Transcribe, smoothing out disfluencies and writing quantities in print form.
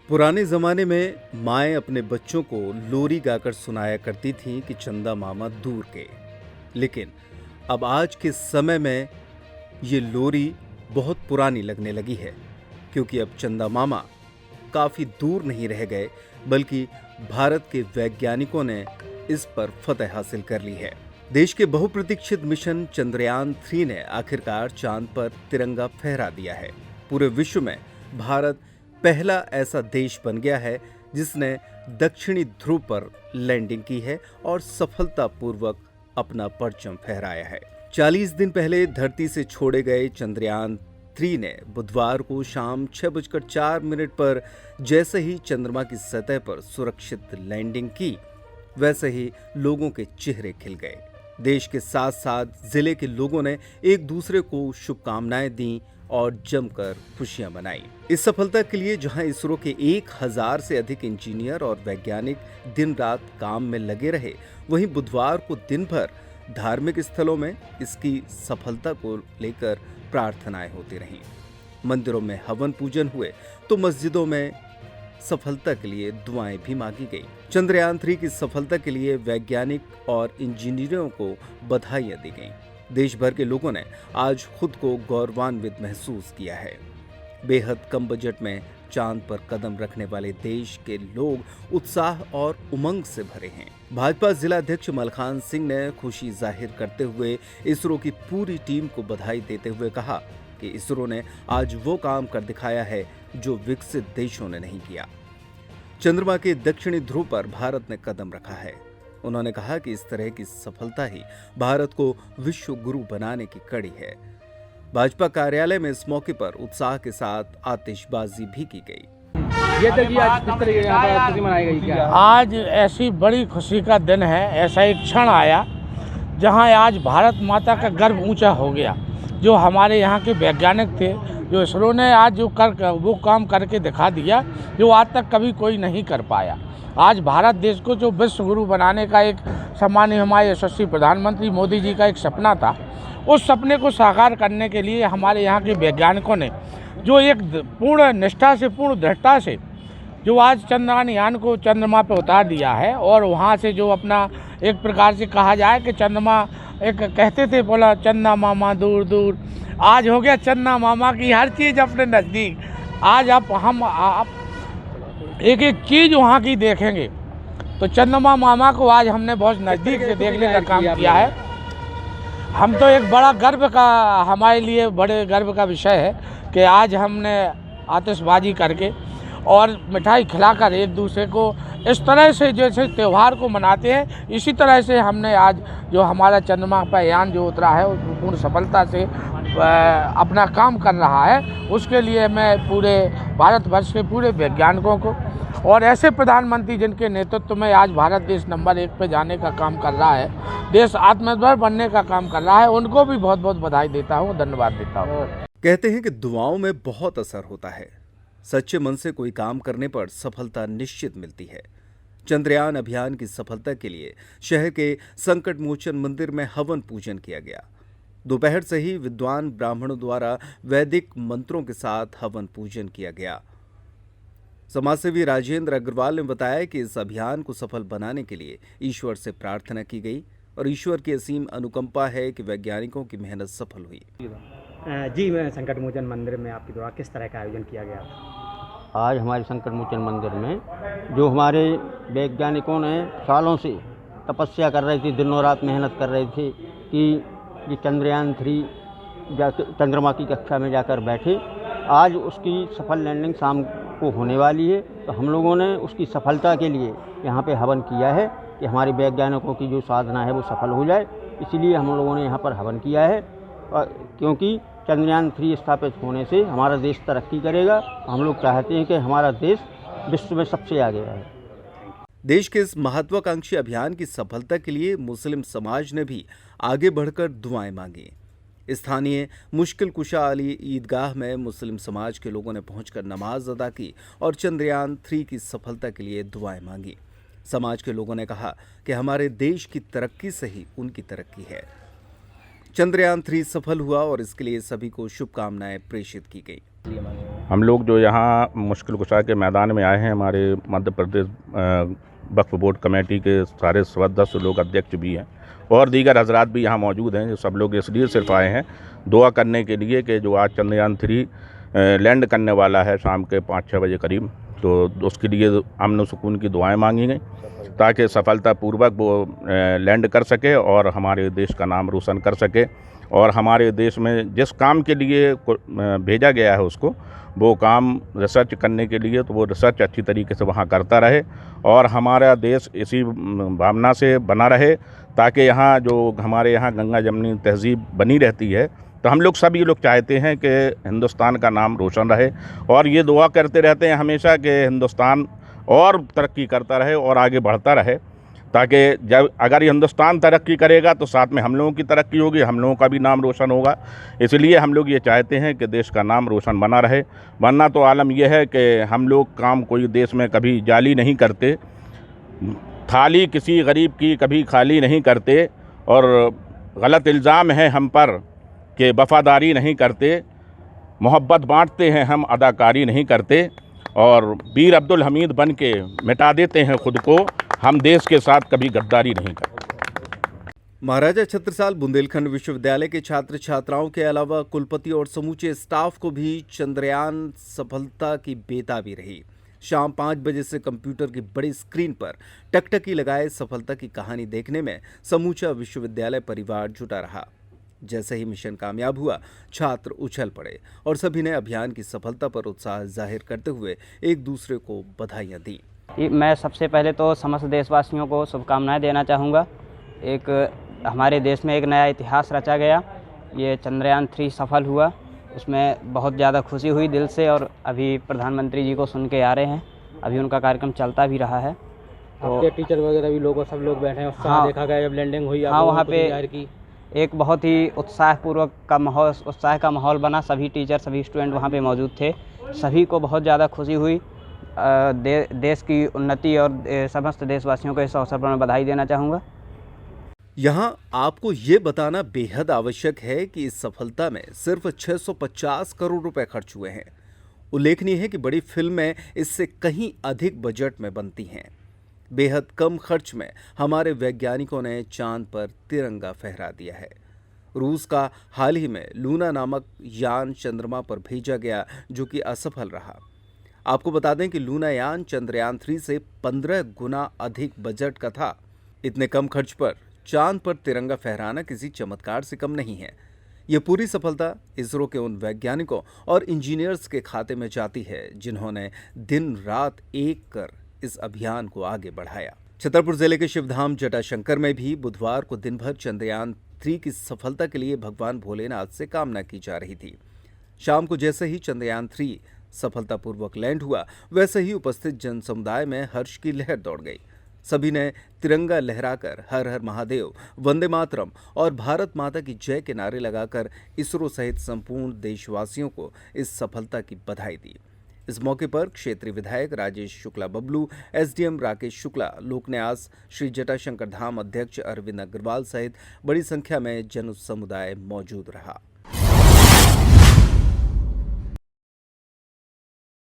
पुराने जमाने में माएँ अपने बच्चों को लोरी गाकर सुनाया करती थीं कि चंदा मामा दूर के। लेकिन अब आज के समय में ये लोरी बहुत पुरानी लगने लगी है, क्योंकि अब चंदा मामा काफी दूर नहीं रह गए, बल्कि भारत के वैज्ञानिकों ने इस पर फतह हासिल कर ली है। देश के बहुप्रतीक्षित मिशन चंद्रयान-3 ने आखिरकार चांद पर तिरंगा फहरा दिया है। पूरे विश्व में भारत पहला ऐसा देश बन गया है जिसने दक्षिणी ध्रुव पर लैंडिंग की है और सफलतापूर्वक अपना परचम फहराया है। 40 दिन पहले धरती से छोड़े गए चंद्रयान-3 ने बुधवार को शाम 6:04 पर जैसे ही चंद्रमा की सतह पर सुरक्षित लैंडिंग की, वैसे ही लोगों के चेहरे खिल गए। देश के साथ साथ जिले के लोगों ने एक दूसरे को शुभकामनाएं दी और जमकर खुशियां मनाई। इस सफलता के लिए जहां इसरो के 1000 से अधिक इंजीनियर और वैज्ञानिक दिन रात काम में लगे रहे, वहीं बुधवार को दिन भर धार्मिक स्थलों में इसकी सफलता को लेकर प्रार्थनाएं होती रहीं। मंदिरों में हवन पूजन हुए तो मस्जिदों में सफलता के लिए दुआएं भी मांगी गई। चंद्रयान-3 की सफलता के लिए वैज्ञानिक और इंजीनियरों को बधाइयां दी गईं। देश भर के लोगों ने आज खुद को गौरवान्वित महसूस किया है। बेहद कम बजट में चांद पर कदम रखने वाले देश के लोग उत्साह और उमंग से भरे हैं। भाजपा जिला अध्यक्ष मलखान सिंह ने खुशी जाहिर करते हुए इसरो की पूरी टीम को बधाई देते हुए कहा कि इसरो ने आज वो काम कर दिखाया है जो विकसित देशों ने नहीं किया। चंद्रमा के दक्षिणी ध्रुव पर भारत ने कदम रखा है। उन्होंने कहा कि इस तरह की सफलता ही भारत को विश्व गुरु बनाने की कड़ी है। भाजपा कार्यालय में इस मौके पर उत्साह के साथ आतिशबाजी भी की गई। ये देखिए आज किस तरह यहाँ पर खुशी मनाई गई क्या? आज ऐसी बड़ी खुशी का दिन है। ऐसा एक क्षण आया जहां आज भारत माता का गर्व ऊंचा हो गया। जो हमारे यहाँ के वैज्ञानिक थे, जो इसरो ने आज वो काम करके दिखा दिया जो आज तक कभी कोई नहीं कर पाया। आज भारत देश को जो विश्व गुरु बनाने का एक सम्मानीय हमारे यशस्वी प्रधानमंत्री मोदी जी का एक सपना था, उस सपने को साकार करने के लिए हमारे यहाँ के वैज्ञानिकों ने जो एक पूर्ण निष्ठा से, पूर्ण दृढ़ता से जो आज चंद्रयान को चंद्रमा पर उतार दिया है, और वहाँ से जो अपना एक प्रकार से कहा जाए कि चंद्रमा एक कहते थे, बोला चंदा मामा दूर दूर, आज हो गया चंदा मामा की हर चीज़ अपने नज़दीक। आज आप एक एक चीज़ वहाँ की देखेंगे तो चंद्रमा मामा को आज हमने बहुत नज़दीक से देखने का काम किया है। हम तो एक बड़ा गर्व का, हमारे लिए बड़े गर्व का विषय है कि आज हमने आतिशबाजी करके और मिठाई खिलाकर एक दूसरे को इस तरह से जैसे त्यौहार को मनाते हैं, इसी तरह से हमने आज जो हमारा चंद्रमा पर यान जो उतरा है उसको पूर्ण सफलता से अपना काम कर रहा है। उसके लिए मैं पूरे भारतवर्ष के पूरे वैज्ञानिकों को और ऐसे प्रधानमंत्री जिनके नेतृत्व में आज भारत देश नंबर 1 पे जाने का काम कर रहा है, देश आत्मनिर्भर बनने का काम कर रहा है, उनको भी बहुत बहुत बधाई देता हूँ, धन्यवाद देता हूँ। कहते हैं कि दुआओं में बहुत असर होता है। सच्चे मन से कोई काम करने पर सफलता निश्चित मिलती है। चंद्रयान अभियान की सफलता के लिए शहर के संकट मोचन मंदिर में हवन पूजन किया गया। दोपहर से ही विद्वान ब्राह्मणों द्वारा वैदिक मंत्रों के साथ हवन पूजन किया गया। समाजसेवी राजेंद्र अग्रवाल ने बताया कि इस अभियान को सफल बनाने के लिए ईश्वर से प्रार्थना की गई और ईश्वर की असीम अनुकंपा है कि वैज्ञानिकों की मेहनत सफल हुई। जी, मैं संकट मोचन मंदिर में आपके द्वारा किस तरह का आयोजन किया गया था? आज हमारे संकट मोचन मंदिर में जो हमारे वैज्ञानिकों ने सालों से तपस्या कर रहे थे, दिनों रात मेहनत कर रहे थे कि ये चंद्रयान-3 चंद्रमा की कक्षा में जाकर बैठे। आज उसकी सफल लैंडिंग शाम को होने वाली है, तो हम लोगों ने उसकी सफलता के लिए यहाँ पे हवन किया है कि हमारे वैज्ञानिकों की जो साधना है वो सफल हो जाए। इसीलिए हम लोगों ने यहाँ पर हवन किया है, क्योंकि चंद्रयान-3 स्थापित होने से हमारा देश तरक्की करेगा। हम लोग चाहते हैं कि हमारा देश विश्व में सबसे आगे रहे। देश के इस महत्वाकांक्षी अभियान की सफलता के लिए मुस्लिम समाज ने भी आगे बढ़कर दुआएं मांगी। स्थानीय मुश्किल कुशा अली ईदगाह में मुस्लिम समाज के लोगों ने पहुंचकर नमाज अदा की और चंद्रयान-3 की सफलता के लिए दुआएं मांगी। समाज के लोगों ने कहा कि हमारे देश की तरक्की से ही उनकी तरक्की है। चंद्रयान 3 सफल हुआ और इसके लिए सभी को शुभकामनाएं प्रेषित की गई। हम लोग जो यहाँ मुश्किल कुशा के मैदान में आए हैं, हमारे मध्य प्रदेश वक्फ बोर्ड कमेटी के सारे सदस्य लोग, अध्यक्ष भी हैं और दीगर हजरात भी यहाँ मौजूद हैं। जो सब लोग इसलिए सिर्फ आए हैं दुआ करने के लिए कि जो आज चंद्रयान 3 लैंड करने वाला है शाम के 5-6 बजे करीब, तो उसके लिए अमन सुकून की दुआएं मांगी गई ताकि सफलतापूर्वक वो लैंड कर सके और हमारे देश का नाम रोशन कर सके। और हमारे देश में जिस काम के लिए भेजा गया है उसको, वो काम रिसर्च करने के लिए, तो वो रिसर्च अच्छी तरीके से वहाँ करता रहे और हमारा देश इसी भावना से बना रहे ताकि यहाँ जो हमारे यहाँ गंगा जमनी तहजीब बनी रहती है। तो हम लोग सभी लोग चाहते हैं कि हिंदुस्तान का नाम रोशन रहे और ये दुआ करते रहते हैं हमेशा कि हिंदुस्तान और तरक्की करता रहे और आगे बढ़ता रहे, ताकि जब अगर हिंदुस्तान तरक्की करेगा तो साथ में हम लोगों की तरक्की होगी, हम लोगों का भी नाम रोशन होगा। इसलिए हम लोग ये चाहते हैं कि देश का नाम रोशन बना रहे। वरना तो आलम यह है कि हम लोग काम कोई देश में कभी जाली नहीं करते, थाली किसी गरीब की कभी खाली नहीं करते और गलत इल्ज़ाम है हम पर कि वफ़ादारी नहीं करते, मोहब्बत बांटते हैं हम, अदाकारी नहीं करते और वीर अब्दुल हमीद बन के मिटा देते हैं खुद को, हम देश के साथ कभी गद्दारी नहीं करते। महाराजा छत्रसाल बुंदेलखंड विश्वविद्यालय के छात्र छात्राओं के अलावा कुलपति और समूचे स्टाफ को भी चंद्रयान सफलता की बेताबी रही। शाम 5 बजे से कंप्यूटर की बड़ी स्क्रीन पर टकटकी लगाए सफलता की कहानी देखने में समूचा विश्वविद्यालय परिवार जुटा रहा। जैसे ही मिशन कामयाब हुआ, छात्र उछल पड़े और सभी ने अभियान की सफलता पर उत्साह जाहिर करते हुए एक दूसरे को बधाइयां दी। मैं सबसे पहले तो समस्त देशवासियों को शुभकामनाएं देना चाहूँगा। एक हमारे देश में एक नया इतिहास रचा गया, ये चंद्रयान 3 सफल हुआ, उसमें बहुत ज़्यादा खुशी हुई दिल से। और अभी प्रधानमंत्री जी को सुन के आ रहे हैं, अभी उनका कार्यक्रम चलता भी रहा है। तो आपके टीचर वगैरह भी लोग सब लोग बैठे हैं, उत्साह देखा गया जब लैंडिंग हुई। हाँ, वहाँ पे एक बहुत ही उत्साह का माहौल बना। सभी टीचर, सभी स्टूडेंट वहाँ पे मौजूद थे, सभी को बहुत ज़्यादा खुशी हुई। देश की उन्नति और समस्त देशवासियों को इस अवसर पर मैं बधाई देना चाहूँगा। यहाँ आपको ये बताना बेहद आवश्यक है कि इस सफलता में सिर्फ 650 करोड़ रुपए खर्च हुए हैं। उल्लेखनीय है कि बड़ी फिल्में इससे कहीं अधिक बजट में बनती हैं। बेहद कम खर्च में हमारे वैज्ञानिकों ने चांद पर तिरंगा फहरा दिया है। रूस का हाल ही में लूना नामक यान चंद्रमा पर भेजा गया, जो कि असफल रहा। आपको बता दें कि लूना यान चंद्रयान 3 से 15 गुना अधिक बजट का था। इतने कम खर्च पर चांद पर तिरंगा फहराना किसी चमत्कार से कम नहीं है। यह पूरी सफलता इसरो के उन वैज्ञानिकों और इंजीनियर्स के खाते में जाती है जिन्होंने दिन रात एक कर इस अभियान को आगे बढ़ाया। छतरपुर जिले के शिवधाम जटाशंकर में भी बुधवार को दिन भर चंद्रयान 3 की सफलता के लिए भगवान भोलेनाथ से कामना की जा रही थी। शाम को जैसे ही चंद्रयान 3 सफलतापूर्वक लैंड हुआ, वैसे ही उपस्थित जन समुदाय में हर्ष की लहर दौड़ गई। सभी ने तिरंगा लहराकर हर हर महादेव, वंदे मातरम और भारत माता की जय के नारे लगाकर इसरो सहित संपूर्ण देशवासियों को इस सफलता की बधाई दी। इस मौके पर क्षेत्रीय विधायक राजेश शुक्ला बबलू, एसडीएम राकेश शुक्ला, लोक न्यास श्री जटाशंकर धाम अध्यक्ष अरविंद अग्रवाल सहित बड़ी संख्या में जन समुदाय मौजूद रहा।